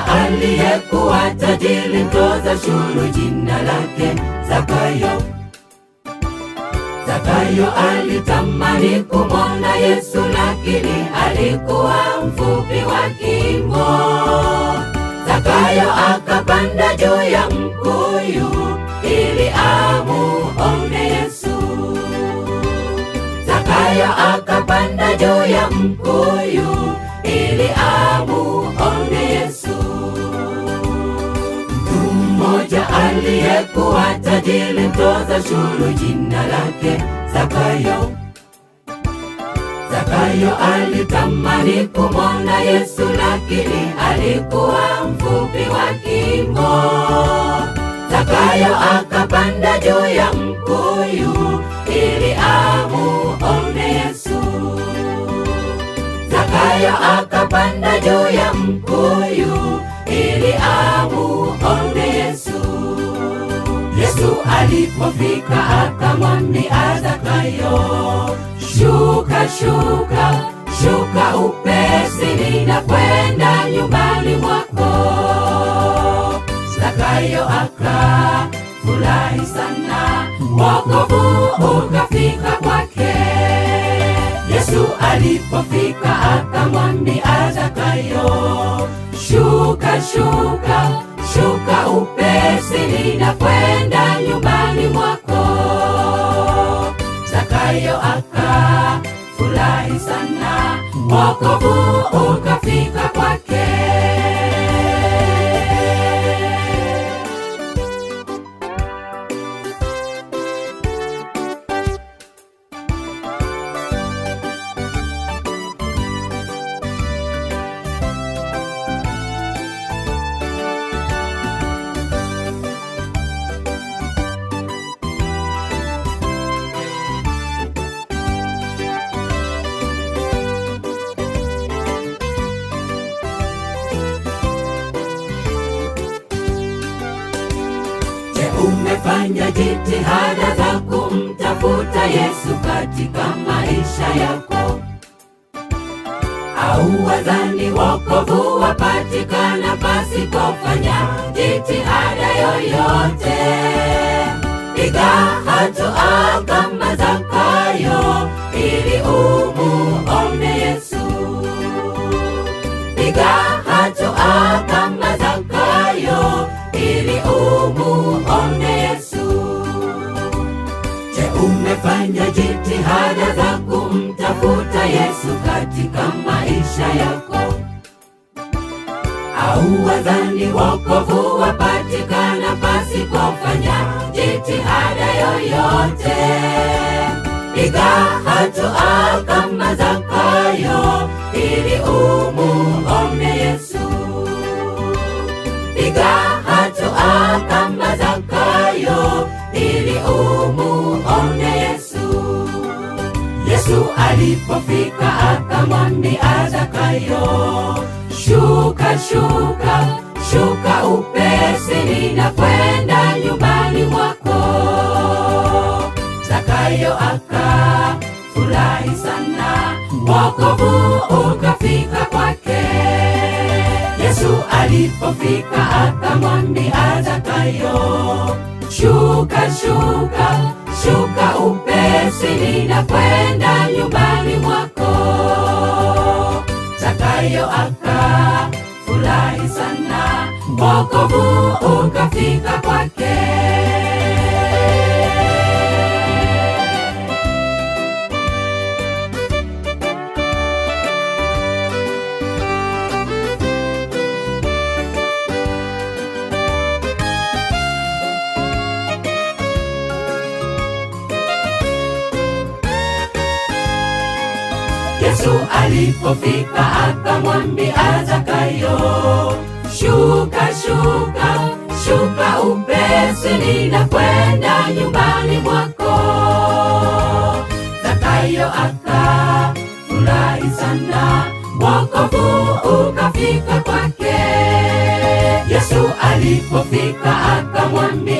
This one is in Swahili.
aliyekuwa tajiri mtoza ushuru, jina lake Zakayo. Zakayo alitamani kumwona Yesu, lakini alikuwa mfupi wa kimo. Zakayo akapanda juu ya mkuyu ili amuone Yesu. Zakayo akapanda juu ya mkuyu ili amuone Yesu. Mtu mmoja aliyekuwa tajiri mtoza ushuru, jina lake Zakayo. Zakayo alitamani kumwona Yesu, lakini alikuwa mfupi wa kimo. Zakayo akapanda juu ya mkuyu ili amuone Yesu. Zakayo akapanda juu ya mkuyu ili amuone Yesu. Yesu alipofika akamwambia Zakayo, shuka, shuka, shuka upesi, ninakwenda nyumbani mwako. Zakayo akafurahi sana, wokovu ukafika kwake. Yesu alipofika akamwambia Zakayo, shuka, shuka, shuka upesi, ninakwenda nyumbani mwako. Zakayo akafurahi sana, wokovu ukafika kwake. Umefanya jitihada za kumtafuta Yesu katika maisha yako? Au wadhani wokovu wapatikana pasipofanya jitihada yoyote? Piga hatua kama Zakayo ili umuone Yesu. Piga hatua kama Zakayo ili umuone Yesu. Je, umefanya jitihada za kumtafuta Yesu katika maisha yako? Au wadhani wokovu wapatikana pasipofanya jitihada yoyote? Piga hatua kama Zakayo ili umuone Yesu. Piga hatua kama Zakayo ili umuone Yesu. Yesu alipofika akamwambia Zakayo, shuka, shuka, shuka upesi, ninakwenda nyumbani mwako. Zakayo akafurahi sana, wokovu ukafika kwake. Yesu alipofika akamwambia Zakayo, shuka, shuka, shuka upesi, ninakwenda nyumbani mwako. Zakayo akafurahi sana, wokovu ukafika kwake. Yesu alipofika akamwambia Zakayo, shuka, shuka, shuka upesi, ninakwenda nyumbani mwako. Zakayo akafurahi sana, wokovu ukafika kwake. Yesu alipofika akamwambia